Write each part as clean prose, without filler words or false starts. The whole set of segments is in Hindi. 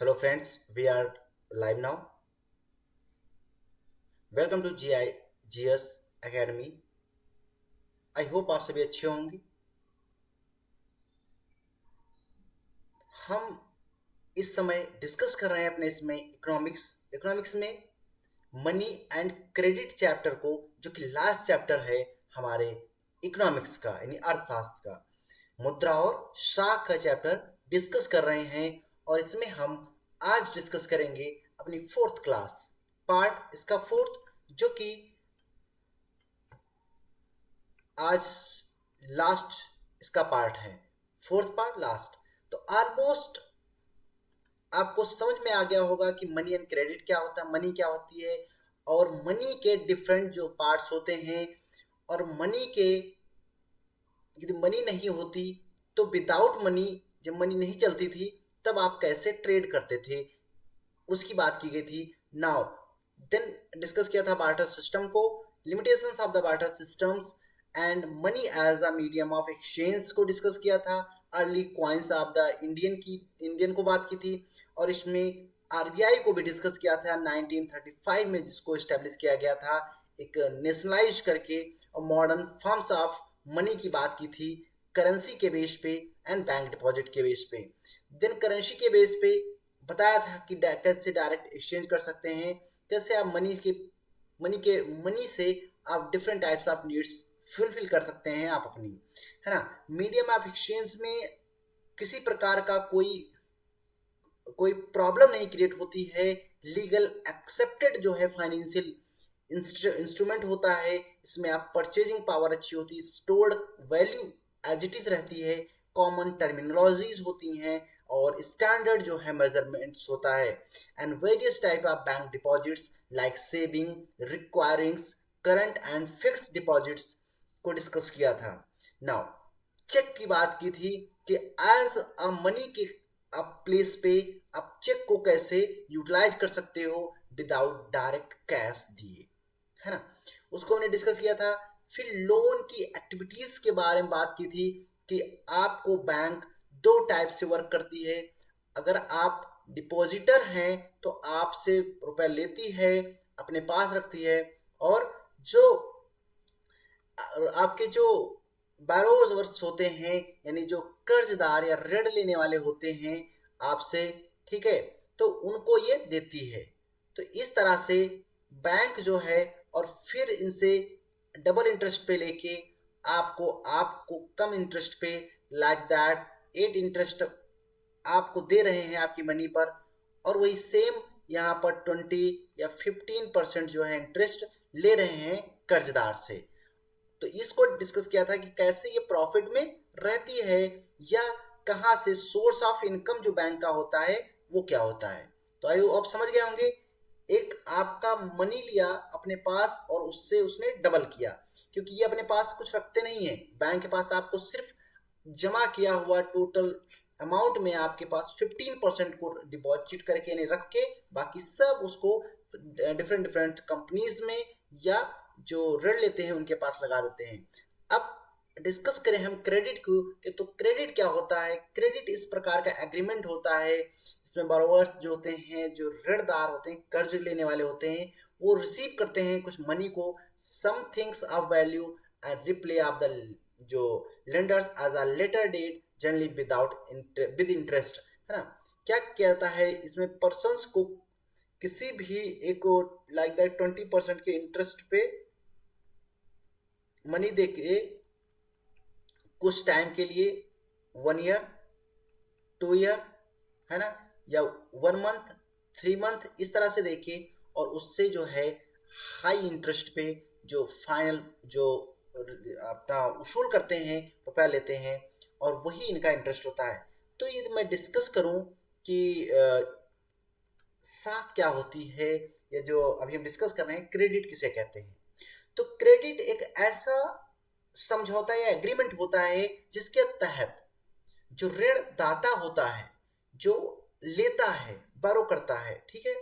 Hello friends, we are live now. Welcome to GS Academy. I hope आप सभी अच्छे होंगे। हम इस समय डिस्कस कर रहे हैं अपने इसमें इकोनॉमिक्स में मनी एंड क्रेडिट चैप्टर को, जो कि लास्ट चैप्टर है हमारे इकोनॉमिक्स का, यानी अर्थशास्त्र का। मुद्रा और शाख का चैप्टर डिस्कस कर रहे हैं और इसमें हम आज डिस्कस करेंगे अपनी फोर्थ क्लास पार्ट, इसका फोर्थ, जो कि आज लास्ट इसका पार्ट है। Fourth part last. तो ऑलमोस्ट आपको समझ में आ गया होगा कि मनी एंड क्रेडिट क्या होता है, मनी क्या होती है, और मनी के डिफरेंट जो पार्ट्स होते हैं, और मनी के यदि मनी नहीं होती तो विदाउट मनी, जब मनी नहीं चलती थी तब आप कैसे ट्रेड करते थे, उसकी बात की गई थी। नाउ देन डिस्कस किया था बार्टर सिस्टम को, limitations of the barter systems and money as a medium of exchange को डिस्कस किया था। Early coins of the Indian को बात की थी, और इसमें आरबीआई को भी डिस्कस किया था 1935 में, जिसको इस्टेब्लिश किया गया था एक नेशनलाइज करके, और मॉडर्न फॉर्म्स ऑफ मनी की बात की थी करेंसी के बेस पे एंड बैंक डिपॉजिट के बेस पे। देन करेंसी के बेस पे बताया था कि कैसे डायरेक्ट एक्सचेंज कर सकते हैं, कैसे आप मनी से आप different types of needs fulfil कर सकते हैं आप अपनी, है ना। मीडियम ऑफ एक्सचेंज में किसी प्रकार का कोई प्रॉब्लम नहीं क्रिएट होती है। लीगल एक्सेप्टेड जो है फाइनेंशियल इंस्ट्रूमेंट होता है, इसमें आप परचेजिंग पावर अच्छी होती है, stored value as it is रहती है, कॉमन टर्मिनोलॉजीज होती हैं, और स्टैंडर्ड जो है मेजरमेंट्स होता है, and various type of bank deposits like saving recurrings current and fix deposits को डिस्कस किया था। नाउ चेक की बात की थी कि एज अ मनी के आप प्लेस पे आप चेक को कैसे यूटिलाइज कर सकते हो विदाउट डायरेक्ट कैश दिए, है ना, उसको हमने डिस्कस किया था। फिर लोन की एक्टिविटीज के बारे में बात की थी कि आपको बैंक दो टाइप से वर्क करती है। अगर आप डिपॉजिटर हैं तो आपसे रुपए लेती है, अपने पास रखती है, और जो आपके जो बैरोवर्स होते हैं, यानी जो कर्जदार या ऋण लेने वाले होते हैं आपसे, ठीक है, तो उनको ये देती है। तो इस तरह से बैंक जो है, और फिर इनसे डबल इंटरेस्ट पे लेके आपको आपको कम इंटरेस्ट पे, लाइक दैट 8 इंटरेस्ट आपको दे रहे हैं आपकी मनी पर, और वही सेम यहाँ पर 20 या 15% जो है इंटरेस्ट ले रहे हैं कर्जदार से। तो इसको डिस्कस किया था कि कैसे ये प्रॉफिट में रहती है, या कहाँ से सोर्स ऑफ इनकम जो बैंक का होता है वो क्या होता है। तो आई आप समझ गए होंगे, एक आपका मनी लिया अपने पास और उससे उसने डबल किया, क्योंकि ये अपने पास कुछ रखते नहीं है, बैंक के पास आपको सिर्फ जमा किया हुआ टोटल अमाउंट में आपके पास 15% को डिपॉजिट करके, यानी रख के, बाकी सब उसको डिफरेंट डिफरेंट कंपनीज में या जो ऋण लेते हैं उनके पास लगा देते हैं। अब डिस्कस करें हम क्रेडिट को, कि तो क्रेडिट क्या होता है। क्रेडिट इस प्रकार का एग्रीमेंट होता है, इसमें बोरोवर्स जो होते हैं, जो ऋणदार होते हैं, कर्ज लेने वाले होते हैं, वो रिसीव करते हैं कुछ मनी को, some things of value and repay off the जो lenders as a later date generally with interest, है ना। क्या कहता है इसमें, पर्सन्स को किसी भी एक लाइक दैट 20% के इंटरेस्ट पे मनी दे के कुछ टाइम के लिए, 1 ईयर, 2 ईयर, है ना, या 1 मंथ, 3 मंथ, इस तरह से देखे, और उससे जो है हाई इंटरेस्ट पे जो फाइनल जो अपना उसूल करते हैं, रुपया लेते हैं, और वही इनका इंटरेस्ट होता है। तो ये मैं डिस्कस करूं कि साख क्या होती है, या जो अभी हम डिस्कस कर रहे हैं क्रेडिट किसे कहते हैं। तो क्रेडिट एक ऐसा समझौता या एग्रीमेंट होता है जिसके तहत जो ऋण दाता होता है, जो लेता है, बारो करता है, ठीक है,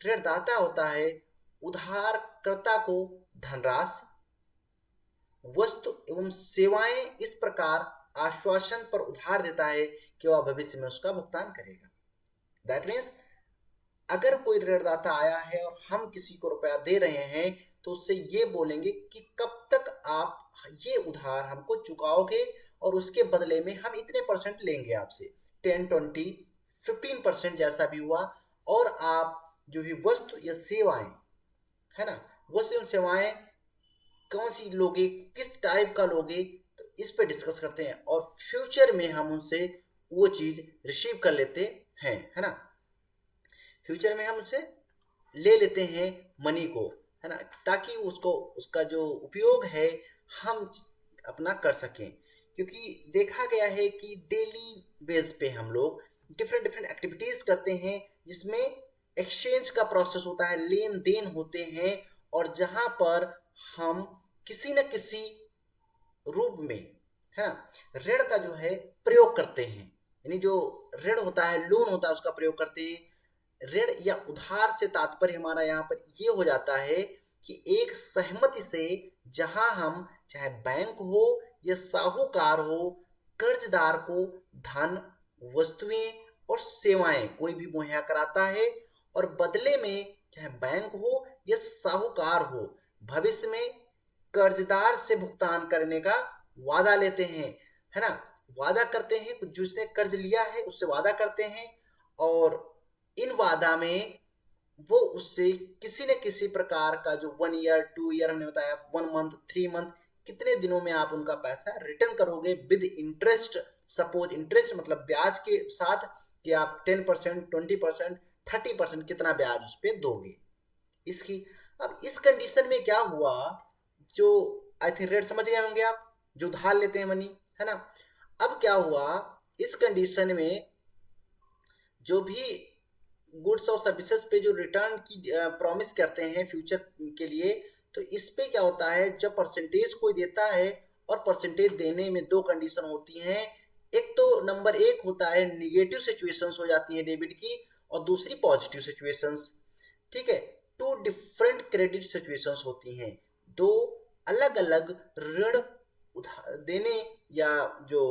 ऋणदाता होता है, उधारकर्ता को धनराशि, वस्तु एवं सेवाएं इस प्रकार आश्वासन पर उधार देता है कि वह भविष्य में उसका भुगतान करेगा। दैट मीन्स अगर कोई ऋणदाता आया है और हम किसी को रुपया दे रहे हैं तो उससे ये बोलेंगे कि कब तक आप ये उधार हमको चुकाओगे और उसके बदले में हम इतने परसेंट लेंगे आपसे, 10, 20, 15% जैसा भी हुआ। और आप जो भी वस्तु या सेवाएं है ना, वस्तु एवं सेवाएं कौन सी लोगे, किस टाइप का लोगे, तो इस पे डिस्कस करते हैं और फ्यूचर में हम उनसे वो चीज रिसीव कर लेते हैं, है ना। फ्यूचर में हम उनसे ले लेते हैं मनी को, है ना, ताकि उसको उसका जो उपयोग है हम अपना कर सकें। क्योंकि देखा गया है कि डेली बेस पे हम लोग डिफरेंट डिफरेंट एक्टिविटीज करते हैं जिसमें एक्सचेंज का प्रोसेस होता है, लेन देन होते हैं, और जहां पर हम किसी न किसी रूप में, है ना, ऋण का जो है प्रयोग करते हैं। यानी जो ऋण होता है, लोन होता है, उसका प्रयोग करते हैं। ऋण या उधार से तात्पर्य हमारा यहाँ पर ये हो जाता है कि एक सहमति से जहां हम, चाहे बैंक हो या साहूकार हो, कर्जदार को धन, वस्तुएं और सेवाएं कोई भी मुहैया कराता है, और बदले में चाहे बैंक हो या साहूकार हो, भविष्य में कर्जदार से भुगतान करने का वादा लेते हैं, है ना। वादा करते हैं, कुछ जिसने कर्ज लिया है उससे वादा करते हैं, और इन वादा में वो उससे किसी न किसी प्रकार का जो 1 ईयर 2 ईयर हमने बताया, 1 मंथ 3 मंथ, कितने दिनों में आप उनका पैसा रिटर्न करोगे विद इंटरेस्ट। सपोज इंटरेस्ट मतलब ब्याज के साथ, कि आप 10%, 20%, 30% कितना ब्याज उस पर दोगे इसकी। अब इस कंडीशन में क्या हुआ, जो आई थिंक रेट समझ गए होंगे आप, जो उधार लेते हैं मनी, है ना। अब क्या हुआ इस कंडीशन में, जो भी गुड्स और सर्विसेज पे जो रिटर्न की प्रॉमिस करते हैं फ्यूचर के लिए, तो इस पे क्या होता है, जब परसेंटेज कोई देता है, और परसेंटेज देने में दो कंडीशन होती हैं। एक तो नंबर एक होता है निगेटिव सिचुएशंस हो जाती है डेबिट की, और दूसरी पॉजिटिव सिचुएशंस, ठीक है। टू डिफरेंट क्रेडिट सिचुएशंस होती हैं, दो अलग अलग ऋण देने या जो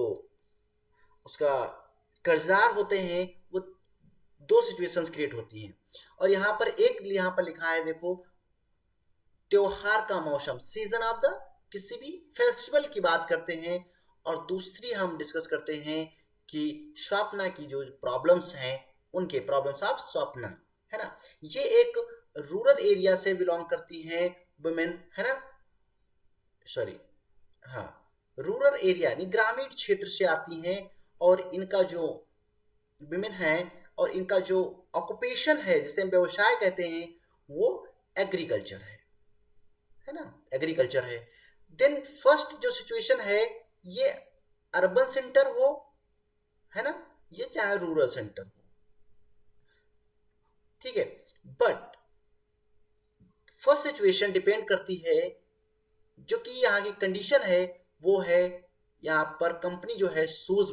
उसका कर्जदार होते हैं, वो दो सिचुएशंस क्रिएट होती हैं। और यहाँ पर एक यहाँ पर लिखा है, देखो, त्योहार का मौसम, सीजन ऑफ द किसी भी फेस्टिवल की बात करते हैं, और दूसरी हम डिस्कस करते हैं कि स्वप्ना की जो प्रॉब्लम्स हैं, उनके प्रॉब्लम्स ऑफ स्वप्ना, है ना। ये एक रूरल एरिया से बिलोंग करती हैं वुमेन, है ना, सॉरी, हाँ, रूरल एरिया यानी ग्रामीण क्षेत्र से आती हैं, और इनका जो विमेन है और इनका जो ऑक्यूपेशन है, जिसे हम व्यवसाय कहते हैं, वो एग्रीकल्चर है ना, एग्रीकल्चर है। देन फर्स्ट जो सिचुएशन है, ये अर्बन सेंटर हो, है ना, ये चाहे रूरल सेंटर हो, ठीक है। बट फर्स्ट सिचुएशन डिपेंड करती है, जो कि यहाँ की कंडीशन है वो है, यहाँ पर कंपनी जो है शूज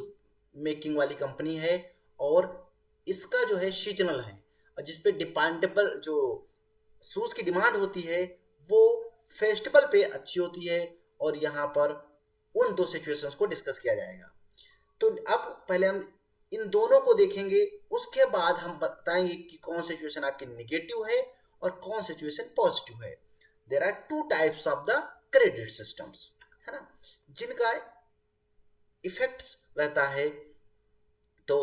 मेकिंग वाली कंपनी है, और इसका जो है सीजनल है, और जिसपे डिपेंडेबल जो शूज की डिमांड होती है वो फेस्टिवल पे अच्छी होती है। और यहाँ पर उन दो सिचुएशंस को डिस्कस किया जाएगा। तो अब पहले हम इन दोनों को देखेंगे, उसके बाद हम बताएंगे कि कौन सिचुएशन आपकी निगेटिव है और कौन सिचुएशन पॉजिटिव है। There are two types of the credit systems, है ना, जिनका इफेक्ट्स रहता है। तो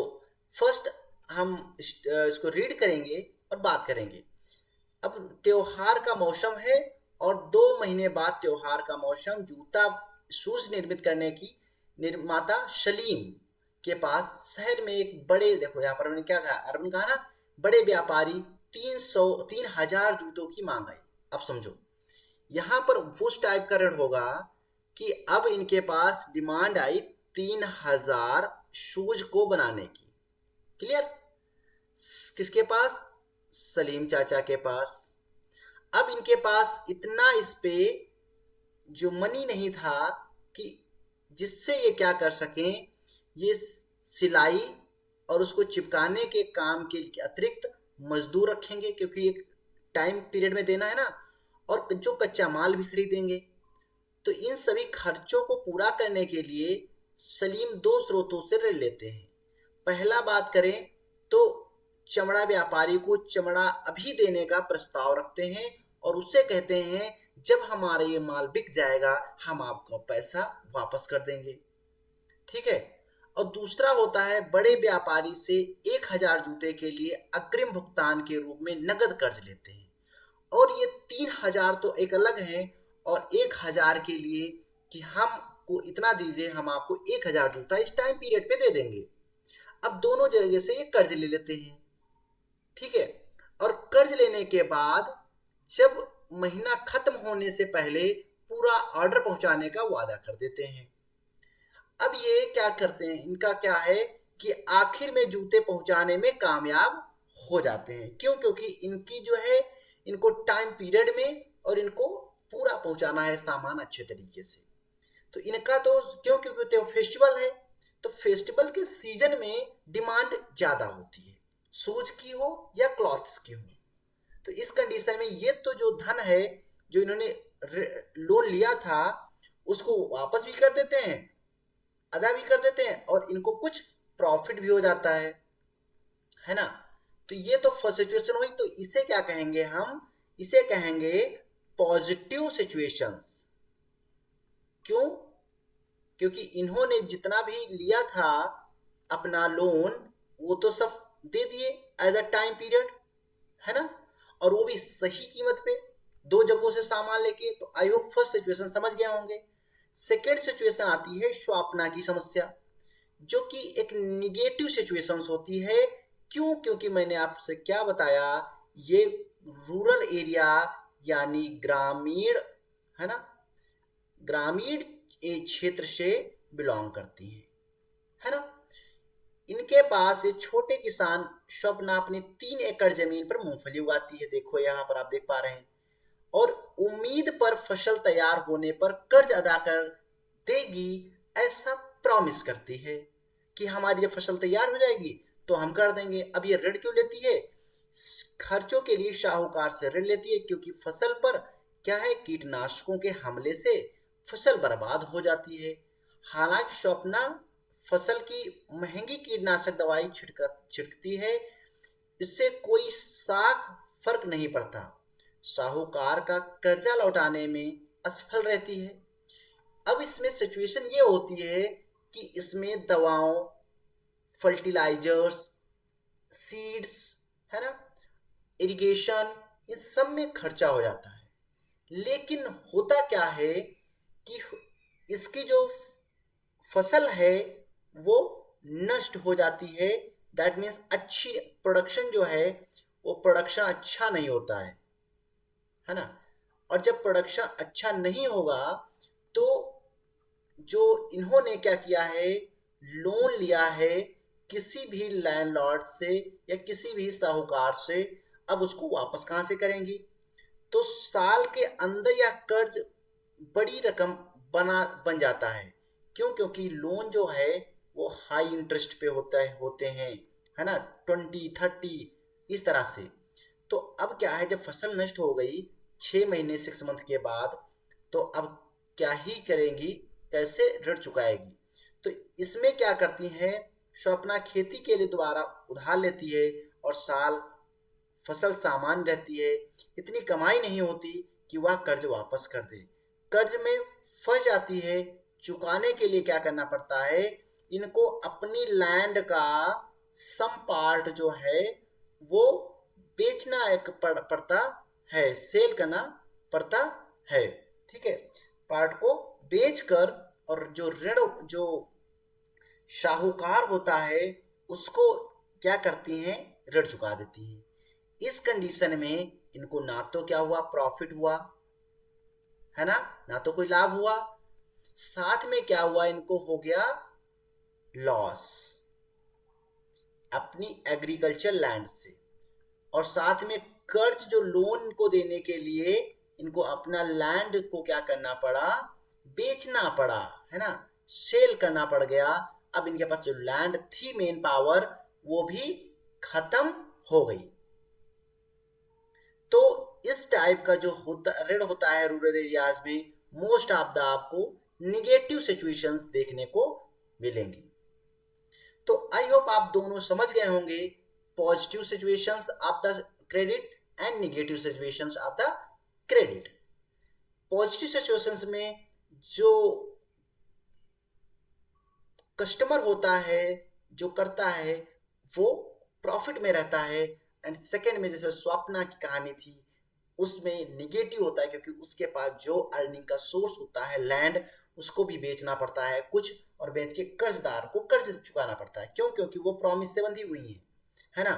फर्स्ट हम इसको रीड करेंगे और बात करेंगे। अब त्योहार का मौसम है, और 2 महीने बाद त्योहार का मौसम, जूता शूज निर्मित करने की निर्माता सलीम के पास शहर में एक बड़े, देखो यहाँ पर मैंने क्या कहा, अर्बन कहा ना, बड़े व्यापारी 3,000 जूतों की मांग आई। अब समझो यहाँ पर उस टाइप का ऋण होगा कि अब इनके पास डिमांड आई 3,000 शूज को बनाने की। क्लियर? किसके पास? सलीम चाचा के पास। अब इनके पास इतना इस पे जो मनी नहीं था कि जिससे ये क्या कर सकें, ये सिलाई और उसको चिपकाने के काम के अतिरिक्त मजदूर रखेंगे, क्योंकि एक टाइम पीरियड में देना है ना, और जो कच्चा माल भी खरीदेंगे। तो इन सभी खर्चों को पूरा करने के लिए सलीम 2 स्रोतों से ऋण लेते हैं। पहला बात करें तो चमड़ा व्यापारी को चमड़ा अभी देने का प्रस्ताव रखते हैं और उससे कहते हैं जब हमारा ये माल बिक जाएगा हम आपको पैसा वापस कर देंगे। ठीक है। और दूसरा होता है बड़े व्यापारी से 1000 जूते के लिए अग्रिम भुगतान के रूप में नगद कर्ज लेते हैं। और ये 3000 तो एक अलग है और 1000 के लिए कि हमको इतना दीजिए, हम आपको 1000 जूता इस टाइम पीरियड पे दे देंगे। अब दोनों जगह से ये कर्ज ले लेते हैं। ठीक है। और कर्ज लेने के बाद जब महीना खत्म होने से पहले पूरा ऑर्डर पहुंचाने का वादा कर देते हैं। अब ये क्या करते हैं, इनका क्या है कि आखिर में जूते पहुंचाने में कामयाब हो जाते हैं। क्यों? क्योंकि इनकी जो है इनको टाइम पीरियड में और इनको पूरा पहुंचाना है सामान अच्छे तरीके से। तो इनका तो क्यों? क्योंकि तो फेस्टिवल है, तो फेस्टिवल के सीजन में डिमांड ज्यादा होती है, शूज की हो या क्लॉथ्स की हो। तो इस कंडीशन में ये तो जो धन है जो इन्होंने लोन लिया था उसको वापस भी कर देते हैं, अदा भी कर देते हैं और इनको कुछ प्रॉफिट भी हो जाता है ना। तो ये तो फर्स्ट सिचुएशन हुई। तो इसे क्या कहेंगे हम? इसे कहेंगे पॉजिटिव सिचुएशंस। क्यों? क्योंकि इन्होंने जितना भी लिया था अपना लोन वो तो सब दे दिए एज अ टाइम पीरियड, है ना, और वो भी सही कीमत पे 2 जगहों से सामान लेके। तो आई होप फर्स्ट सिचुएशन समझ गए होंगे। सेकेंड सिचुएशन आती है स्वप्ना की समस्या, जो कि एक निगेटिव सिचुएशन होती है। क्यों? क्योंकि मैंने आपसे क्या बताया, ये रूरल एरिया यानी ग्रामीण, है ना, ग्रामीण क्षेत्र से बिलोंग करती है ना। इनके पास एक छोटे किसान स्वप्ना अपनी 3 एकड़ जमीन पर मूंगफली उगाती है। देखो यहाँ पर आप देख पा रहे हैं। और उम्मीद पर फसल तैयार होने पर कर्ज अदा कर देगी ऐसा प्रॉमिस करती है कि हमारी जब फसल तैयार हो जाएगी तो हम कर देंगे। अब ये ऋण क्यों लेती है? खर्चों के लिए साहूकार से ऋण लेती है, क्योंकि फसल पर क्या है, कीटनाशकों के हमले से फसल बर्बाद हो जाती है। हालांकि स्वप्ना फसल की महंगी कीटनाशक दवाई छिड़कती है, इससे कोई साफ फर्क नहीं पड़ता। साहूकार का कर्जा लौटाने में असफल रहती है। अब इसमें सिचुएशन ये होती है कि इसमें दवाओं, फर्टिलाइजर्स, सीड्स, है ना, इरिगेशन, इन सब में खर्चा हो जाता है। लेकिन होता क्या है कि इसकी जो फसल है वो नष्ट हो जाती है। दैट मीन्स अच्छी प्रोडक्शन जो है वो प्रोडक्शन अच्छा नहीं होता है ना। और जब प्रोडक्शन अच्छा नहीं होगा तो जो इन्होंने क्या किया है, लोन लिया है किसी भी लैंडलॉर्ड से या किसी भी साहूकार से, अब उसको वापस कहां से करेंगी? तो साल के अंदर यह कर्ज बड़ी रकम बन जाता है। क्यों? क्योंकि लोन जो है वो हाई इंटरेस्ट पे होते हैं, है ना, 20-30 इस तरह से। तो अब क्या है, जब फसल नष्ट हो गई 6 महीने 6 मंथ के बाद, तो अब क्या ही करेंगी, कैसे ऋण चुकाएगी? तो इसमें क्या करती हैं, स्वप्ना खेती के लिए दोबारा उधार लेती है और साल फसल सामान्य रहती है, इतनी कमाई नहीं होती कि वह कर्ज वापस कर दे। कर्ज में फंस जाती है। चुकाने के लिए क्या करना पड़ता है, इनको अपनी लैंड का सम पार्ट जो है वो बेचना पड़ता है, सेल करना पड़ता है। ठीक है, पार्ट को बेचकर, और जो ऋण जो साहूकार होता है उसको क्या करती हैं, ऋण चुका देती हैं। इस कंडीशन में इनको ना तो क्या हुआ, प्रॉफिट हुआ, है ना तो कोई लाभ हुआ, साथ में क्या हुआ, इनको हो गया लॉस अपनी एग्रीकल्चर लैंड से। और साथ में कर्ज जो लोन को देने के लिए इनको अपना लैंड को क्या करना पड़ा, बेचना पड़ा, है ना, सेल करना पड़ गया। अब इनके पास जो लैंड थी मेन पावर वो भी खत्म हो गई। तो इस टाइप का जो ऋण होता है रूरल एरियाज में, मोस्ट ऑफ द आपको निगेटिव सिचुएशंस देखने को मिलेंगी। तो आई होप आप दोनों समझ गए होंगे positive situations of the credit and negative situations of the credit. Positive situations में जो कस्टमर होता है, जो करता है, वो प्रॉफिट में रहता है। एंड सेकेंड में जैसे स्वप्ना की कहानी थी, उसमें निगेटिव होता है क्योंकि उसके पास जो अर्निंग का सोर्स होता है लैंड, उसको भी बेचना पड़ता है कुछ, और बेच के कर्जदार को कर्ज चुकाना पड़ता है। क्यों? क्योंकि वो प्रॉमिस से बंधी हुई है ना।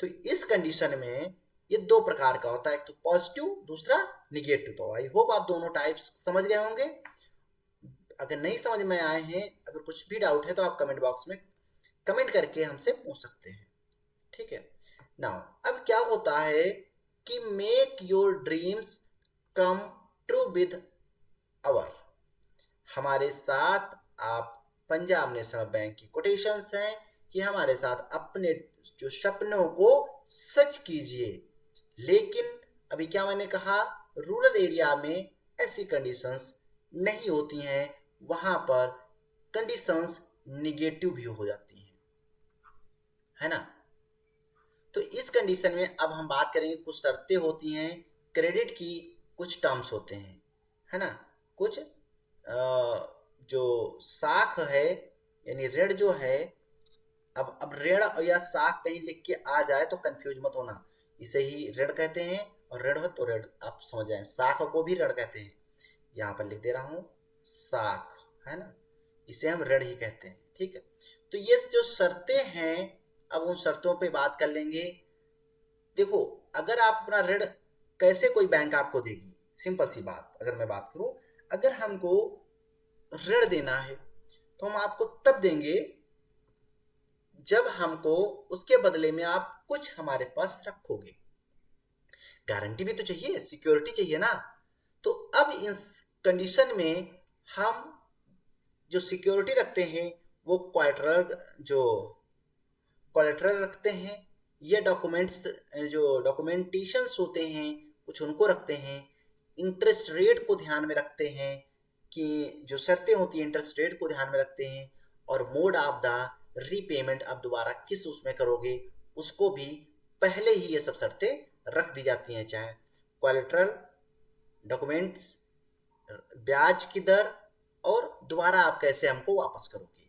तो इस कंडीशन में ये दो प्रकार का होता है, एक तो पॉजिटिव, दूसरा निगेटिव। तो आई होप आप दोनों टाइप्स समझ गए होंगे। अगर नहीं समझ में आए हैं, अगर कुछ भी डाउट है तो आप कमेंट बॉक्स में कमेंट करके हमसे पूछ सकते हैं, ठीक है। नाउ अब क्या होता है कि make your dreams come true with our, हमारे साथ आप पंजाब नेशनल बैंक की कोटेशंस हैं कि हमारे साथ अपने जो सपनों को सच कीजिए। लेकिन अभी क्या मैंने कहा, रूरल एरिया में ऐसी कंडीशंस नहीं होती हैं, वहां पर कंडीशंस निगेटिव भी हो जाती हैं, है ना। तो इस कंडीशन में अब हम बात करेंगे, कुछ शर्तें होती हैं क्रेडिट की, कुछ टर्म्स होते हैं, है ना। कुछ जो साख है यानी ऋण जो है, अब ऋण या साख कहीं लिख के आ जाए तो कंफ्यूज मत होना, इसे ही ऋण कहते हैं, और ऋण हो तो ऋण आप समझ जाए, साख को भी ऋण कहते हैं। यहाँ पर लिख दे रहा हूं साख, है ना, इसे हम ऋण ही कहते हैं, ठीक है। तो ये जो शर्तें हैं, अब उन शर्तों पे बात कर लेंगे। देखो, अगर आप अपना ऋण कैसे कोई बैंक आपको देगी, सिंपल सी बात अगर मैं बात करूं, अगर हमको ऋण देना है तो हम आपको तब देंगे जब हमको उसके बदले में आप कुछ हमारे पास रखोगे। गारंटी भी तो चाहिए, सिक्योरिटी चाहिए ना। तो अब इस कंडीशन में हम जो सिक्योरिटी रखते हैं वो कोलेटरल रखते हैं, ये डॉक्यूमेंट्स जो डॉक्यूमेंटेशंस होते हैं कुछ उनको रखते हैं, इंटरेस्ट रेट को ध्यान में रखते हैं कि जो शर्तें होती हैं इंटरेस्ट रेट को ध्यान में रखते हैं, और मोड ऑफ द रीपेमेंट आप दोबारा किस उसमें करोगे उसको भी पहले ही ये सब शर्तें रख दी जाती हैं, चाहे कोलेटरल, डॉक्यूमेंट्स, ब्याज की दर, और दोबारा आप कैसे हमको वापस करोगे,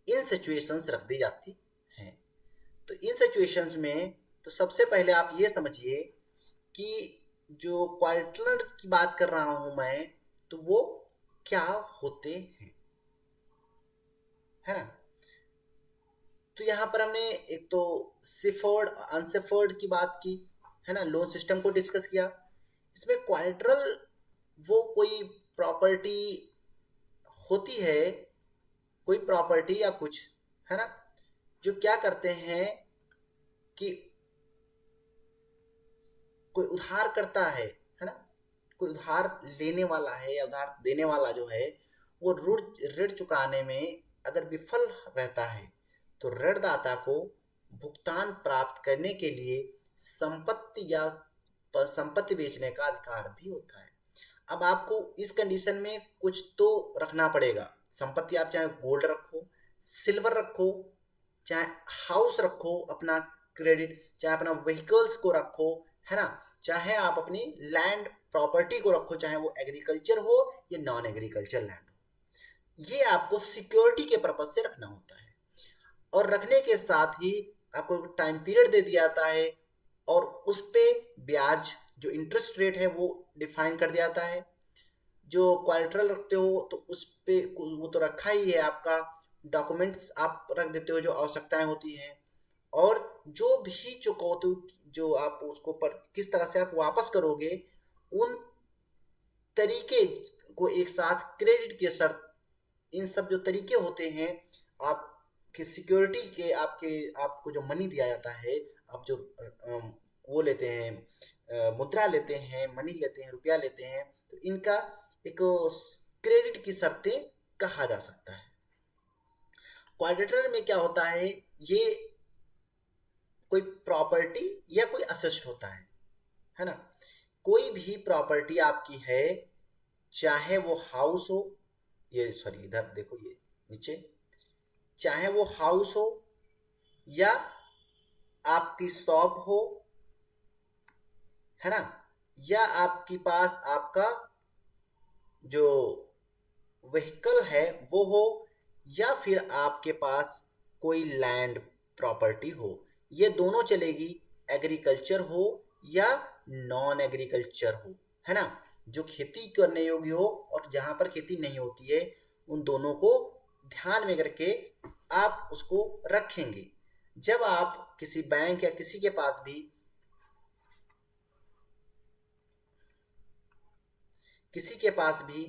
इन सिचुएशंस रख दी जाती हैं। तो इन सिचुएशंस में तो सबसे पहले आप ये समझिए कि जो कोलेटरल की बात कर रहा हूं मैं, तो वो क्या होते हैं, है ना। तो यहां पर हमने एक तो सिफर्ड अनसिफर्ड की बात की, है ना, लोन सिस्टम को डिस्कस किया। इसमें कोलेटरल वो कोई प्रॉपर्टी होती है, कोई प्रॉपर्टी या कुछ, है ना, जो क्या करते हैं कि कोई उधार करता है ना, कोई उधार लेने वाला है या उधार देने वाला जो है, वो ऋण चुकाने में अगर विफल रहता है तो ऋणदाता को भुगतान प्राप्त करने के लिए संपत्ति या संपत्ति बेचने का अधिकार भी होता है। अब आपको इस कंडीशन में कुछ तो रखना पड़ेगा, संपत्ति आप चाहे गोल्ड रखो, सिल्वर रखो, चाहे हाउस रखो अपना क्रेडिट, चाहे अपना व्हीकल्स को रखो, है ना, चाहे आप अपनी लैंड प्रॉपर्टी को रखो, चाहे वो एग्रीकल्चर हो या नॉन एग्रीकल्चर लैंड हो, ये आपको सिक्योरिटी के पर्पज से रखना होता है। और रखने के साथ ही आपको टाइम पीरियड दे दिया जाता है, और उस पे ब्याज जो इंटरेस्ट रेट है वो डिफाइन कर दिया जाता है। जो कोलेटरल रखते हो तो उस पे वो तो रखा ही है, आपका डॉक्यूमेंट्स आप रख देते हो जो आवश्यकताएं होती हैं, और जो भी चुकौती जो आप उसको पर किस तरह से आप वापस करोगे, उन तरीके को एक साथ क्रेडिट के शर्त, इन सब जो तरीके होते हैं आपके सिक्योरिटी के, आपको जो मनी दिया जाता है, आप जो वो लेते हैं, मुद्रा लेते हैं, मनी लेते हैं, रुपया लेते हैं, तो इनका एक क्रेडिट की शर्तें कहा जा सकता है। क्वाड्रेटर में क्या होता है, ये कोई प्रॉपर्टी या कोई असेस्ट होता है ना। कोई भी प्रॉपर्टी आपकी है, चाहे वो हाउस हो, ये सॉरी इधर देखो ये नीचे, चाहे वो हाउस हो या आपकी शॉप हो, है ना, या आपके पास आपका जो व्हीकल है वो हो, या फिर आपके पास कोई लैंड प्रॉपर्टी हो, ये दोनों चलेगी। एग्रीकल्चर हो या नॉन एग्रीकल्चर हो, है ना, जो खेती करने योग्य हो और जहां पर खेती नहीं होती है, उन दोनों को ध्यान में करके आप उसको रखेंगे। जब आप किसी बैंक या किसी के पास भी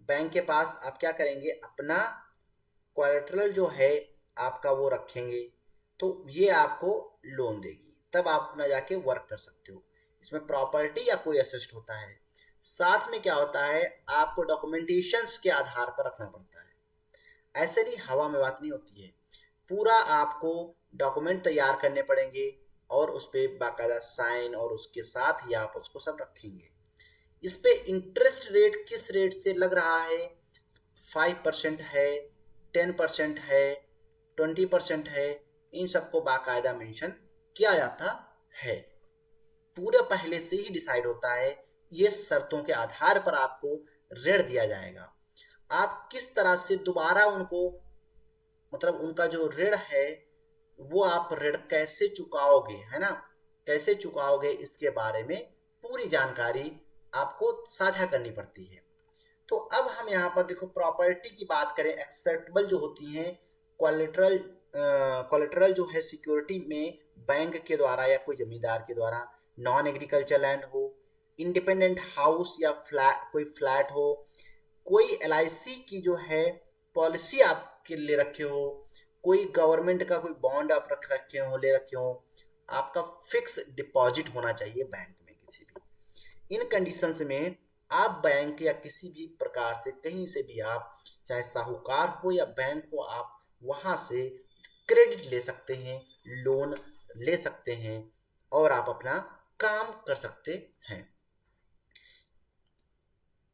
बैंक के पास आप क्या करेंगे, अपना कोलेटरल जो है आपका वो रखेंगे, तो ये आपको लोन देगी, तब आप अपना जाके वर्क कर सकते हो। इसमें प्रॉपर्टी या कोई असिस्ट होता है। साथ में क्या होता है, आपको डॉक्यूमेंटेशंस के आधार पर रखना पड़ता है। ऐसे नहीं हवा में बात नहीं होती है, पूरा आपको डॉक्यूमेंट तैयार करने पड़ेंगे और उस पर बाकायदा साइन, और उसके साथ ही आप उसको सब रखेंगे। इस पे इंटरेस्ट रेट किस रेट से लग रहा है, 5% है, 10% है, 20% है, इन सबको बाकायदा मेंशन किया जाता है। पूरा पहले से ही डिसाइड होता है, ये शर्तों के आधार पर आपको ऋण दिया जाएगा। आप किस तरह से दोबारा उनको, मतलब उनका जो ऋण है वो आप ऋण कैसे चुकाओगे, है ना, कैसे चुकाओगे, इसके बारे में पूरी जानकारी आपको साझा करनी पड़ती है। तो अब हम यहाँ पर देखो प्रॉपर्टी की बात करें, एक्सेप्टेबल जो होती हैं कोलेटरल, कोलेटरल जो है सिक्योरिटी में बैंक के द्वारा या कोई जमींदार के द्वारा, नॉन एग्रीकल्चर लैंड हो, इंडिपेंडेंट हाउस या फ्लैट, कोई फ्लैट हो, कोई LIC की जो है पॉलिसी आपके ले रखे हो, कोई गवर्नमेंट का कोई बॉन्ड आप रख रखे हो, ले रखे हो, आपका फिक्स डिपॉजिट होना चाहिए बैंक में किसी भी। इन कंडीशंस में आप बैंक या किसी भी प्रकार से कहीं से भी आप, चाहे साहूकार हो या बैंक हो, आप वहां से क्रेडिट ले सकते हैं, लोन ले सकते हैं और आप अपना काम कर सकते हैं।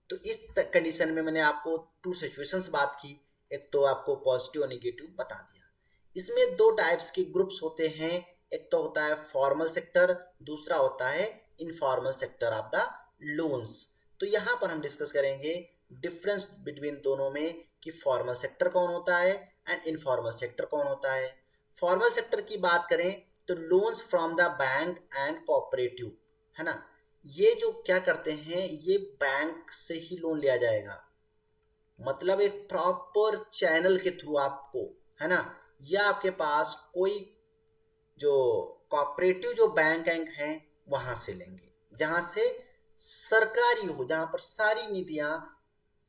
तो इस कंडीशन में मैंने आपको 2 सिचुएशंस बात की, एक तो आपको पॉजिटिव और नेगेटिव बता दिया। इसमें 2 टाइप्स के ग्रुप्स होते हैं, एक तो होता है फॉर्मल सेक्टर, दूसरा होता है informal sector of the loans. तो यहाँ पर हम डिस्कस करेंगे डिफरेंस बिटवीन दोनों में, कि फॉर्मल सेक्टर कौन होता है एंड इनफॉर्मल सेक्टर कौन होता है। फॉर्मल सेक्टर की बात करें तो loans from the bank and cooperative, है ना, ये जो क्या करते हैं, ये बैंक से ही लोन लिया जाएगा, मतलब एक प्रॉपर चैनल के थ्रू आपको, है ना, या आपके पास कोई जो कोऑपरेटिव जो बैंक हैं वहां से लेंगे, जहां से सरकारी हो, जहां पर सारी नीतियां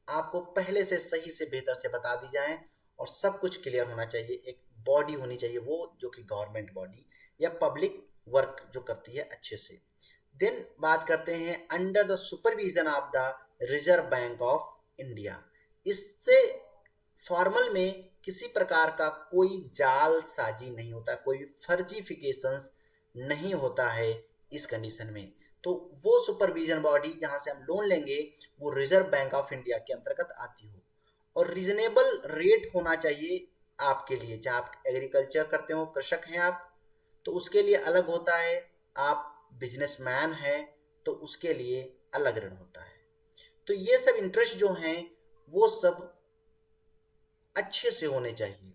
आपको पहले से सही से बेहतर से बता दी जाएं और सब कुछ क्लियर होना चाहिए। एक बॉडी होनी चाहिए वो जो कि गवर्नमेंट बॉडी या पब्लिक वर्क जो करती है अच्छे से। देन बात करते हैं under the supervision of the reserve bank of India. इससे फॉर्मल में किसी प्रकार का कोई जालसाजी नहीं होता, कोई फर्जीफिकेशंस नहीं होता है इस कंडीशन में। तो वो सुपरविजन बॉडी जहां से हम लोन लेंगे वो रिजर्व बैंक ऑफ इंडिया के अंतर्गत आती हो, और रीजनेबल रेट होना चाहिए आपके लिए, चाहे आप एग्रीकल्चर करते हो, कृषक हैं आप तो उसके लिए अलग होता है, आप बिजनेसमैन हैं तो उसके लिए अलग ऋण होता है। तो ये सब इंटरेस्ट जो हैं वो सब अच्छे से होने चाहिए।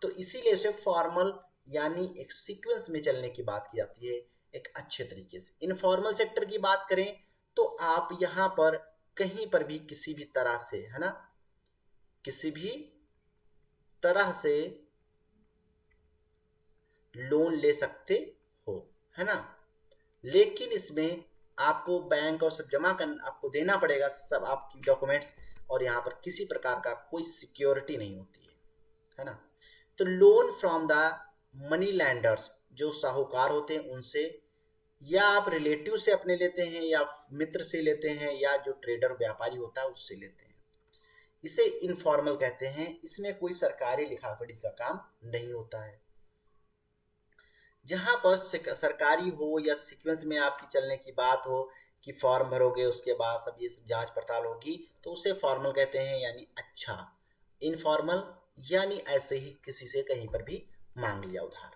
तो इसीलिए उसे फॉर्मल यानी एक सीक्वेंस में चलने की बात की जाती है, एक अच्छे तरीके से। इनफॉर्मल सेक्टर की बात करें तो आप यहाँ पर कहीं पर भी किसी भी तरह से, है ना, किसी भी तरह से लोन ले सकते हो, है ना, लेकिन इसमें आपको बैंक और सब जमा कर आपको देना पड़ेगा, सब आपकी डॉक्यूमेंट्स, और यहाँ पर किसी प्रकार का कोई सिक्योरिटी नहीं होती है ना। तो loan from the money landers, जो साहूकार होते हैं उनसे, या आप रिलेटिव से अपने लेते हैं, या मित्र से लेते हैं, या जो ट्रेडर व्यापारी होता है उससे लेते हैं, इसे इनफॉर्मल कहते हैं। इसमें कोई सरकारी लिखा पढ़ी का काम नहीं होता है। जहां पर सरकारी हो या सीक्वेंस में आपकी चलने की बात हो कि फॉर्म भरोगे उसके बाद सब ये सब जांच पड़ताल होगी, तो उसे फॉर्मल कहते हैं, यानी अच्छा। इनफॉर्मल यानी ऐसे ही किसी से कहीं पर भी मांग लिया उधार,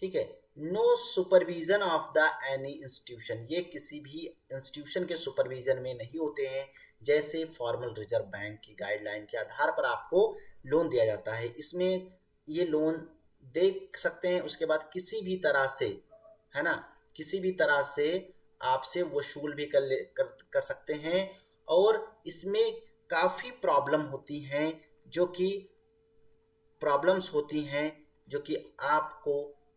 ठीक है। No supervision of the any institution, ये किसी भी इंस्टीट्यूशन के सुपरविजन में नहीं होते हैं। जैसे फॉर्मल रिजर्व बैंक की गाइडलाइन के आधार पर आपको लोन दिया जाता है। इसमें ये लोन देख सकते हैं, उसके बाद किसी भी तरह से, है ना, किसी भी तरह से आपसे वसूल भी कर सकते हैं। और इसमें काफ़ी प्रॉब्लम होती हैं, जो कि प्रॉब्लम्स होती हैं जो कि आपको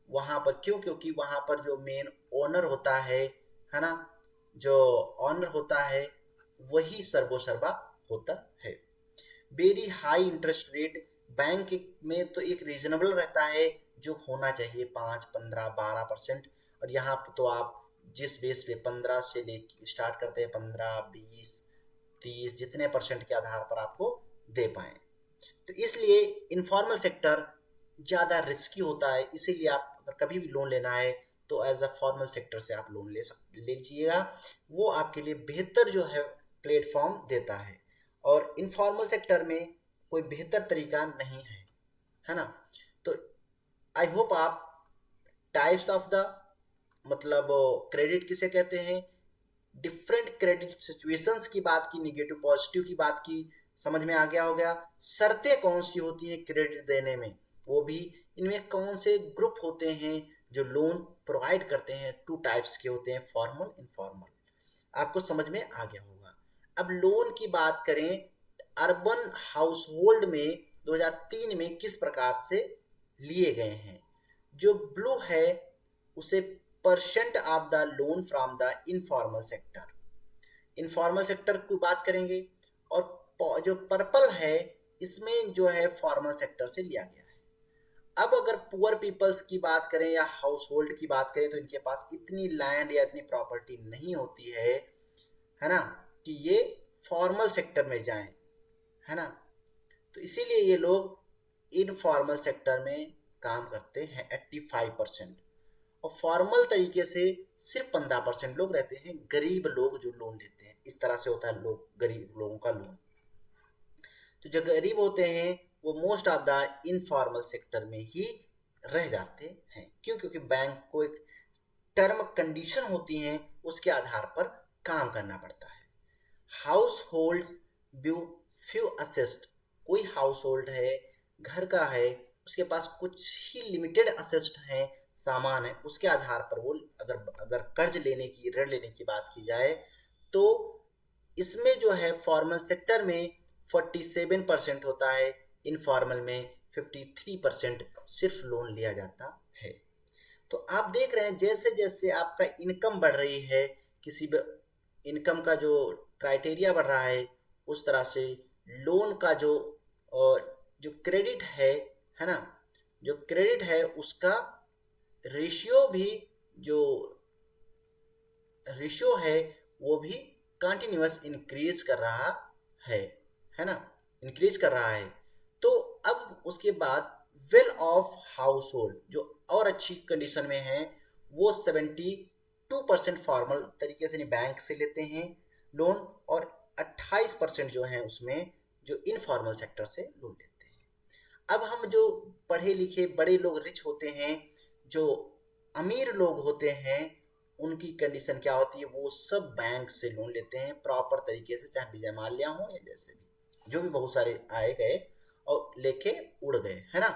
वहाँ पर, क्योंकि वहाँ पर जो मेन ओनर होता है ना, जो ओनर होता है वही सर्वोसर्वा होता है। Very high interest rate, bank में तो एक रीजनेबल रहता है जो होना चाहिए 5, 15, 12%। और यहाँ पर तो आप जिस बेस पे 15 से ले स्टार्ट करते हैं, 15, 20, 30 जितने परसेंट के आधार पर आपको दे पाए। तो इसलिए इनफॉर्मल सेक्टर ज़्यादा रिस्की होता है। इसीलिए आप अगर कभी भी लोन लेना है तो एज अ फॉर्मल सेक्टर से आप लोन ले लीजिएगा, वो आपके लिए बेहतर जो है प्लेटफॉर्म देता है। और इनफॉर्मल सेक्टर में कोई बेहतर तरीका नहीं है ना। तो आई होप आप टाइप्स ऑफ द, मतलब क्रेडिट किसे कहते हैं, डिफरेंट क्रेडिट सिचुएशंस की बात की, निगेटिव पॉजिटिव की बात की, समझ में आ गया हो गया। शर्तें कौन सी होती हैं क्रेडिट देने में, वो भी, इनमें कौन से ग्रुप होते हैं जो लोन प्रोवाइड करते हैं, 2 टाइप्स के होते हैं, फॉर्मल, इनफॉर्मल, आपको समझ में आ गया होगा। अब लोन की बात करें, अर्बन हाउस होल्ड में 2003 में किस प्रकार से लिए गए हैं। जो ब्लू है उसे percent of the loan from the informal sector, informal sector की बात करेंगे। और जो पर्पल है इसमें जो है फॉर्मल सेक्टर से लिया गया है। अब अगर पुअर पीपल्स की बात करें या हाउस होल्ड की बात करें तो इनके पास इतनी लैंड या इतनी प्रॉपर्टी नहीं होती है ना, कि ये फॉर्मल सेक्टर में जाएं, है ना। तो इसीलिए ये लोग इनफॉर्मल सेक्टर में काम करते हैं 85%। और फॉर्मल तरीके से सिर्फ 15% लोग रहते हैं, गरीब लोग जो लोन लेते हैं। इस तरह से होता है लोग, गरीब लोगों का लोन। तो जो गरीब होते हैं वो most of the informal sector में ही रह जाते हैं। क्यों? क्योंकि बैंक को एक टर्म कंडीशन होती हैं, उसके आधार पर काम करना पड़ता है। House holds view few asset, कोई हाउस होल्ड है, घर का है, उसके पास कुछ ही लिमिटेड असेस्ट है, सामान है, उसके आधार पर वो अगर कर्ज लेने की, ऋण लेने की बात की जाए तो इसमें जो है फॉर्मल सेक्टर में 47% होता है, इनफॉर्मल में 53% सिर्फ लोन लिया जाता है। तो आप देख रहे हैं जैसे जैसे आपका इनकम बढ़ रही है, किसी भी इनकम का जो क्राइटेरिया बढ़ रहा है, उस तरह से लोन का जो क्रेडिट है ना, जो क्रेडिट है उसका रेशियो भी, जो रेशियो है वो भी कंटिन्यूअस इंक्रीज कर रहा है ना, इंक्रीज कर रहा है। तो अब उसके बाद वेल ऑफ हाउस होल्ड जो और अच्छी कंडीशन में है, वो 72% फॉर्मल तरीके से बैंक से लेते हैं लोन, और 28% जो है उसमें जो इनफॉर्मल सेक्टर से लोन लेते हैं। अब हम जो पढ़े लिखे बड़े लोग, रिच होते हैं, जो अमीर लोग होते हैं, उनकी कंडीशन क्या होती है, वो सब बैंक से लोन लेते हैं प्रॉपर तरीके से, चाहे विजय माल्या हो या जैसे भी, जो भी बहुत सारे आए गए और लेके उड़ गए, है ना।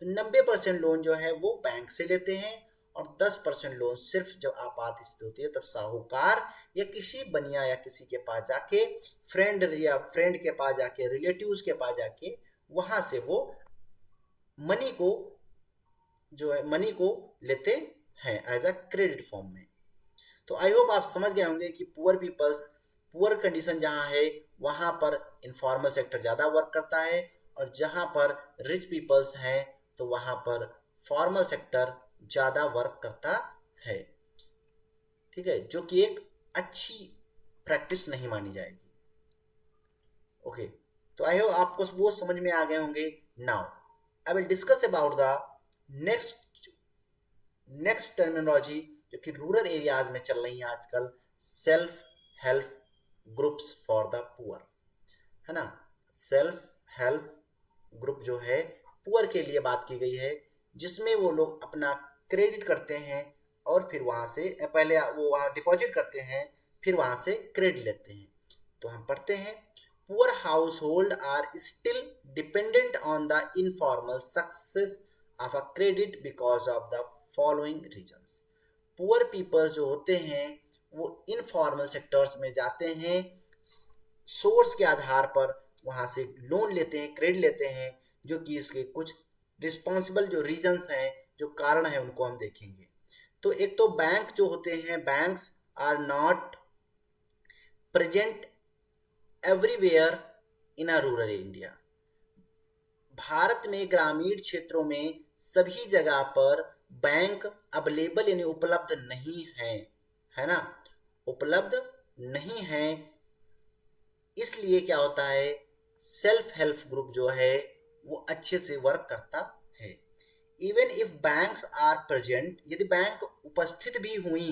तो 90% लोन जो है वो बैंक से लेते हैं, और 10% लोन सिर्फ जब आपात स्थिति होती है तब साहूकार या किसी बनिया या किसी के पास जाके, फ्रेंड के पास जाके, रिलेटिव्स के पास जाके, वहां से वो मनी को, जो है मनी को लेते हैं एज अ क्रेडिट फॉर्म में। तो आई होप आप समझ गए होंगे कि पुअर पीपल्स, पुअर कंडीशन जहां है वहां पर इनफॉर्मल सेक्टर ज्यादा वर्क करता है, और जहां पर रिच पीपल्स हैं तो वहां पर फॉर्मल सेक्टर ज्यादा वर्क करता है। ठीक है, जो कि एक अच्छी प्रैक्टिस नहीं मानी जाएगी। ओके, तो आई होप आपको वो समझ में आ गए होंगे। Now I will discuss about the next terminology जो कि रूरल एरियाज में चल रही है आजकल, self help groups for the poor, है ना। सेल्फ हेल्प ग्रुप जो है पुअर के लिए बात की गई है, जिसमें वो लोग अपना क्रेडिट करते हैं और फिर वहां से पहले वो वहां डिपॉजिट करते हैं, फिर वहां से क्रेडिट लेते हैं। तो हम पढ़ते हैं, poor household are still dependent on the informal success of a credit because of the following reasons. Poor people जो होते हैं वो इनफॉर्मल सेक्टर्स में जाते हैं, सोर्स के आधार पर वहां से लोन लेते हैं, क्रेडिट लेते हैं, जो कि इसके कुछ रिस्पॉन्सिबल जो रीजंस हैं, जो कारण है, उनको हम देखेंगे। तो एक तो बैंक जो होते हैं, banks are not present everywhere in a rural India. Bharat में ग्रामीण क्षेत्रों में सभी जगह पर बैंक अवेलेबल यानी उपलब्ध नहीं है, है ना, उपलब्ध नहीं है। इसलिए क्या होता है, सेल्फ हेल्प ग्रुप जो है वो अच्छे से वर्क करता है। Even if banks are present, यदि बैंक उपस्थित भी हुई,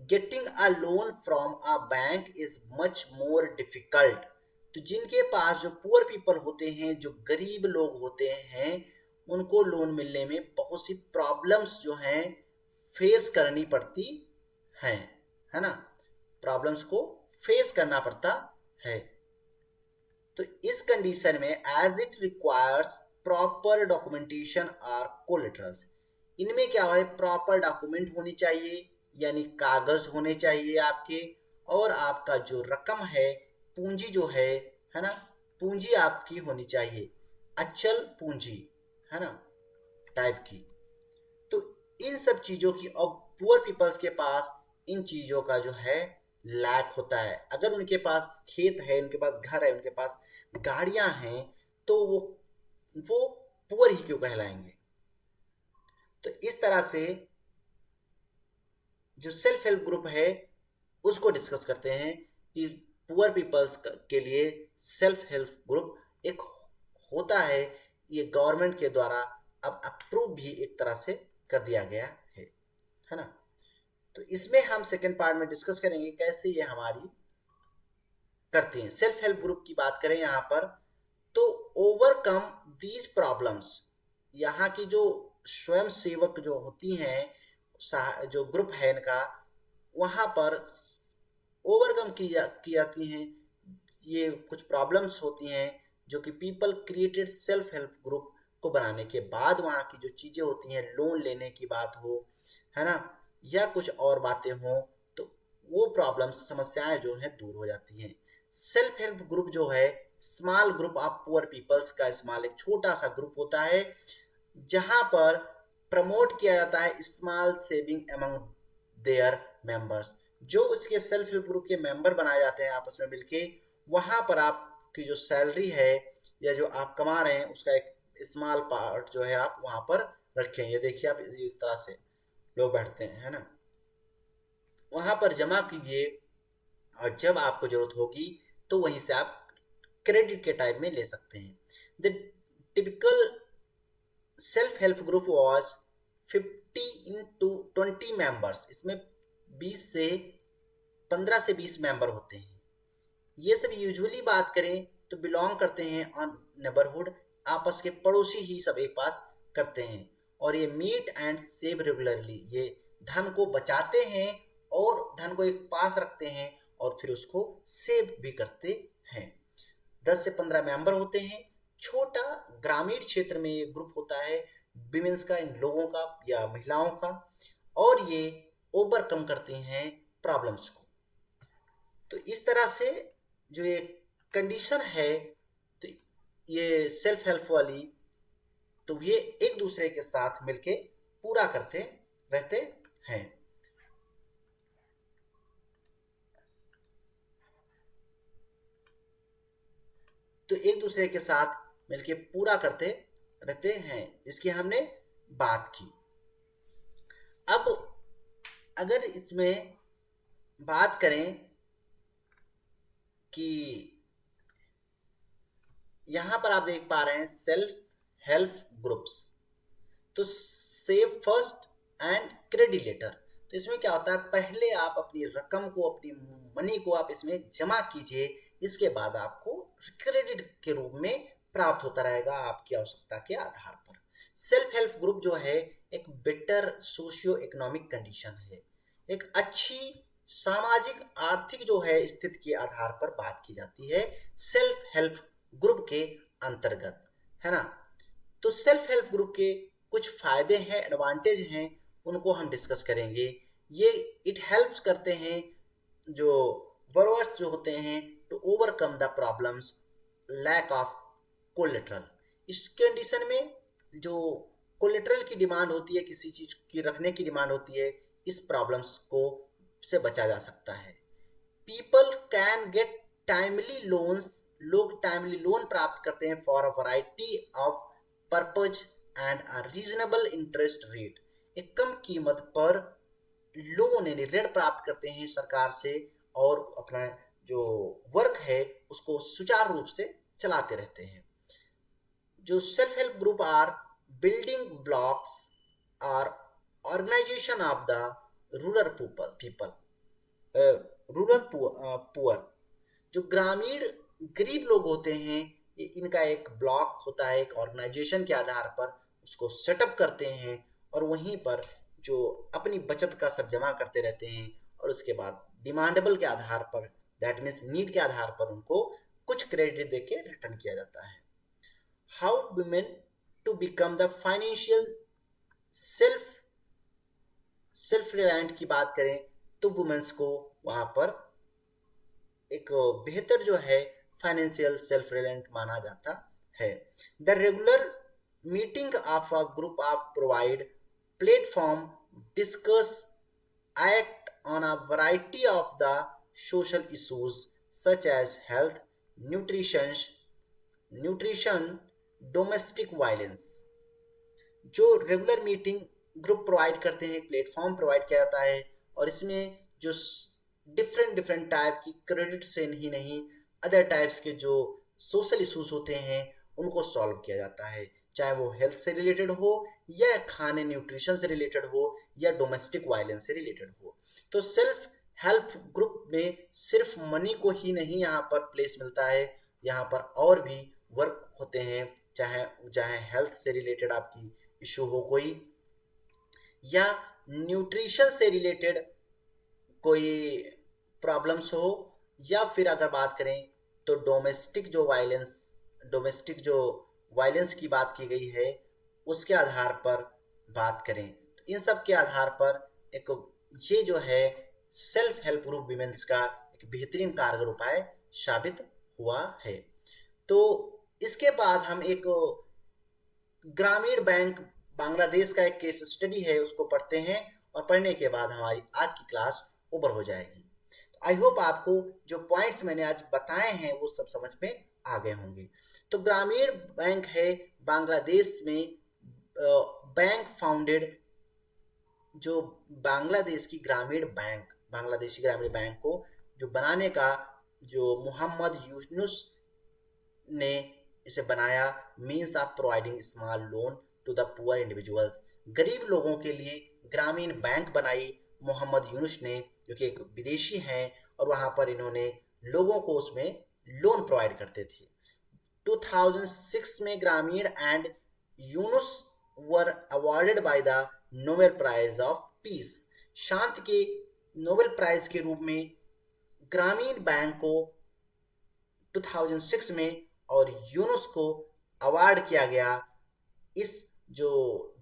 getting a loan from a bank is much more difficult. तो जिनके पास जो पुअर पीपल होते हैं, जो गरीब लोग होते हैं, उनको लोन मिलने में बहुत सी प्रॉब्लम्स जो हैं फेस करनी पड़ती हैं, है ना, प्रॉब्लम्स को फेस करना पड़ता है। तो इस कंडीशन में as it requires proper documentation और कोलेटरल्स, इनमें क्या है, प्रॉपर डॉक्यूमेंट होनी चाहिए, यानी कागज होने चाहिए आपके, और आपका जो रकम है, पूंजी जो है ना, पूंजी आपकी होनी चाहिए, अचल पूंजी, है ना, टाइप की। तो इन सब चीजों की, और पुअर पीपल्स के पास इन चीजों का जो है लैक होता है। अगर उनके पास खेत है, उनके पास घर है, उनके पास गाड़ियां हैं, तो वो पुअर ही क्यों कहलाएंगे। तो इस तरह से जो सेल्फ हेल्प ग्रुप है उसको डिस्कस करते हैं कि पुअर पीपल्स के लिए सेल्फ हेल्प ग्रुप एक होता है, ये गवर्नमेंट के द्वारा अब अप्रूव भी एक तरह से कर दिया गया है ना। तो इसमें हम सेकेंड पार्ट में डिस्कस करेंगे कैसे ये हमारी करते हैं। सेल्फ हेल्प ग्रुप की बात करें यहाँ पर, तो ओवरकम दीज प्रॉब्लम्स, यहाँ की जो स्वयं सेवक जो होती हैं, जो ग्रुप है इनका, वहां पर ओवरकम की जाती हैं ये कुछ प्रॉब्लम्स होती हैं, जो कि people created self help group को बनाने के बाद वहाँ की जो चीजें होती हैं, लोन लेने की बात हो, है ना, या कुछ और बातें हो, तो वो प्रॉब्लम्स, समस्याएं जो है दूर हो जाती हैं। सेल्फ हेल्प ग्रुप जो है small group of poor peoples का स्मॉल, एक छोटा सा ग्रुप होता है, जहां पर प्रमोट किया जाता है small saving among there members. जो उसके सेल्फ हेल्प ग्रुप के मेंबर बनाए जाते हैं आपस में मिलके, वहां पर आपकी जो सैलरी है या जो आप कमा रहे हैं उसका एक स्मॉल पार्ट जो है आप वहां पर रखें। ये देखिए आप इस तरह से लोग बैठते हैं, है ना, वहां पर जमा कीजिए, और जब आपको जरूरत होगी तो वहीं से आप क्रेडिट के टाइप में ले सकते हैं। The typical self help group was 50 into 20 members, इसमें 15 से 20 मेंबर होते हैं। ये सब यूजुअली बात करें तो बिलोंग करते हैं ऑन नेबरहुड, आपस के पड़ोसी ही सब एक पास करते हैं, और ये मीट एंड सेव रेगुलरली, ये धन को बचाते हैं और धन को एक पास रखते हैं और फिर उसको सेव भी करते हैं। 10 से 15 मेंबर होते हैं। छोटा ग्रामीण क्षेत्र में ये ग्रुप होता है विमेंस का, इन लोगों का या महिलाओं का, और ये ओवरकम करते हैं प्रॉब्लम्स को। तो इस तरह से जो ये कंडीशन है, तो ये सेल्फ हेल्प वाली, तो ये एक दूसरे के साथ मिलके पूरा करते रहते हैं। तो एक दूसरे के साथ मिलके पूरा करते रहते हैं, इसकी हमने बात की। अब अगर इसमें बात करें कि यहां पर आप देख पा रहे हैं सेल्फ हेल्प ग्रुप्स, तो save first and credit later. तो इसमें क्या होता है, पहले आप अपनी रकम को, अपनी मनी को आप इसमें जमा कीजिए, इसके बाद आपको क्रेडिट के रूप में प्राप्त होता रहेगा आपकी आवश्यकता के आधार पर। सेल्फ हेल्प ग्रुप जो है एक बेटर सोशियो इकोनॉमिक कंडीशन है, एक अच्छी सामाजिक आर्थिक जो है स्थिति के आधार पर बात की जाती है सेल्फ हेल्प ग्रुप के अंतर्गत, है ना। तो सेल्फ हेल्प ग्रुप के कुछ फायदे हैं, एडवांटेज हैं, उनको हम डिस्कस करेंगे। ये इट हेल्प्स करते हैं जो borrowers जो होते हैं to overcome the problems lack of collateral. इस कंडीशन में जो कोलेटरल की डिमांड होती है, किसी चीज की रखने की डिमांड होती है, इस प्रॉब्लम्स को से बचा जा सकता है। People can get timely loans, लोग टाइमली लोन प्राप्त करते हैं for a variety of purpose and a reasonable interest rate. एक कम कीमत पर लोन यानी ऋण प्राप्त करते हैं सरकार से और अपना जो वर्क है उसको सुचारू रूप से चलाते रहते हैं। जो self help group are building blocks are organization of the rural people rural poor. जो ग्रामीण गरीब लोग होते हैं, ये इनका एक ब्लॉक होता है, एक ऑर्गेनाइजेशन के आधार पर उसको सेटअप करते हैं और वहीं पर जो अपनी बचत का सब जमा करते रहते हैं और उसके बाद डिमांडेबल के आधार पर, दैट मीन्स नीड के आधार पर उनको कुछ क्रेडिट देके रिटर्न किया जाता है। How women to become the financial self reliant की बात करें तो वुमेन्स को वहां पर एक बेहतर जो है फाइनेंशियल सेल्फ रिलायंट माना जाता है। The regular meeting of a group of provide platform discuss act on a variety of the social issues such as health, nutrition, domestic violence। जो रेगुलर मीटिंग ग्रुप प्रोवाइड करते हैं, प्लेटफॉर्म प्रोवाइड किया जाता है और इसमें जो डिफरेंट टाइप की क्रेडिट से नहीं अदर टाइप्स के जो सोशल इश्यूज होते हैं उनको सॉल्व किया जाता है, चाहे वो हेल्थ से रिलेटेड हो या खाने न्यूट्रिशन से रिलेटेड हो या डोमेस्टिक वायलेंस से रिलेटेड हो। तो सेल्फ हेल्प ग्रुप में सिर्फ मनी को ही नहीं यहाँ पर प्लेस मिलता है, यहाँ पर और भी वर्क होते हैं, चाहे हेल्थ से रिलेटेड आपकी इशू हो कोई या न्यूट्रिशन से रिलेटेड कोई प्रॉब्लम्स हो, या फिर अगर बात करें तो डोमेस्टिक जो वायलेंस की बात की गई है उसके आधार पर बात करें, तो इन सब के आधार पर एक ये जो है सेल्फ हेल्प ग्रुप विमेंस का एक बेहतरीन कारगर उपाय साबित हुआ है। तो इसके बाद हम एक ग्रामीण बैंक बांग्लादेश का एक केस स्टडी है उसको पढ़ते हैं और पढ़ने के बाद हमारी आज की क्लास ओवर हो जाएगी। तो आई होप आपको जो पॉइंट्स मैंने आज बताए हैं वो सब समझ में आ गए होंगे। तो ग्रामीण बैंक है बांग्लादेश में बैंक फाउंडेड, जो बांग्लादेशी ग्रामीण बैंक को जो बनाने का जो मोहम्मद यूनुस ने इसे बनाया, means of providing small loan to the poor individuals. गरीब लोगों के लिए ग्रामीण बैंक बनाई मोहम्मद यूनुस ने, जो कि एक विदेशी हैं और वहां पर इन्होंने लोगों को उसमें लोन प्रोवाइड करते थे। 2006 में Grameen and Yunus were awarded by the Nobel prize of peace. शांति के नोबेल प्राइज के रूप में ग्रामीण बैंक को 2006 में और यूनुस को अवार्ड किया गया इस जो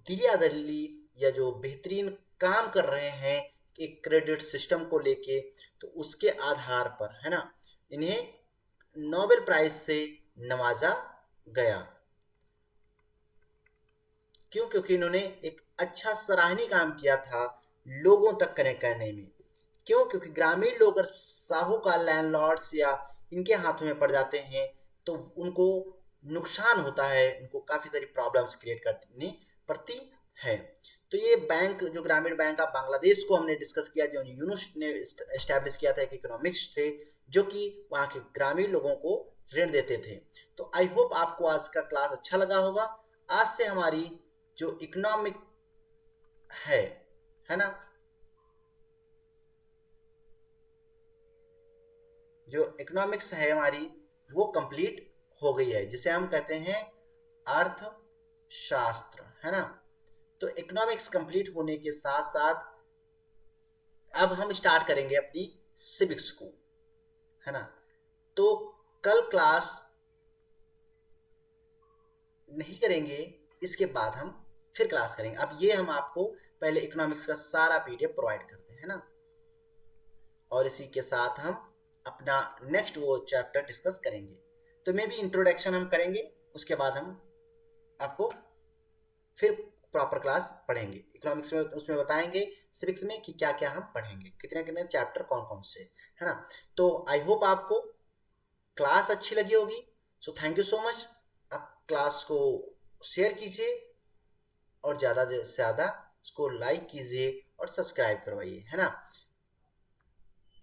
दिलियादली या जो बेहतरीन काम कर रहे हैं एक क्रेडिट सिस्टम को लेके, तो उसके आधार पर, है ना, इन्हें नोबेल प्राइज से नवाजा गया। क्यों? क्योंकि इन्होंने एक अच्छा सराहनीय काम किया था लोगों तक कनेक्ट करने में। क्यों? क्योंकि ग्रामीण लोग अगर साहूकार लैंडलॉर्ड्स या इनके हाथों में पड़ जाते हैं तो उनको नुकसान होता है, उनको काफी सारी प्रॉब्लम्स क्रिएट करनी पड़ती है। तो ये बैंक जो ग्रामीण बैंक ऑफ बांग्लादेश को हमने डिस्कस किया, जो यूनुस ने एस्टैब्लिश किया था, एक इकोनॉमिक्स थे जो कि वहाँ के ग्रामीण लोगों को ऋण देते थे। तो आई होप आपको आज का क्लास अच्छा लगा होगा। आज से हमारी जो इकोनॉमिक है ना, जो इकोनॉमिक्स है हमारी वो कंप्लीट हो गई है, जिसे हम कहते हैं अर्थशास्त्र। है ना। तो इकोनॉमिक्स कंप्लीट होने के साथ साथ अब हम स्टार्ट करेंगे अपनी सिविक्स को, है ना। तो कल क्लास नहीं करेंगे, इसके बाद हम फिर क्लास करेंगे। अब ये हम आपको पहले इकोनॉमिक्स का सारा पीडीएफ प्रोवाइड करते हैं ना, और इसी के साथ हम अपना नेक्स्ट वो चैप्टर डिस्कस करेंगे। तो मे भी इंट्रोडक्शन हम करेंगे, उसके बाद हम आपको फिर प्रॉपर क्लास पढ़ेंगे इकोनॉमिक्स में, उसमें बताएंगे सिविक्स में कि क्या क्या हम पढ़ेंगे, कितने कितने चैप्टर कौन कौन से, है ना। तो आई होप आपको क्लास अच्छी लगी होगी। So thank you so much. आप क्लास को शेयर कीजिए और ज़्यादा से ज़्यादा इसको लाइक कीजिए और सब्सक्राइब करवाइए, है ना।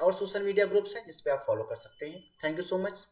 और सोशल मीडिया ग्रुप्स हैं जिस पे आप फॉलो कर सकते हैं। Thank you so much.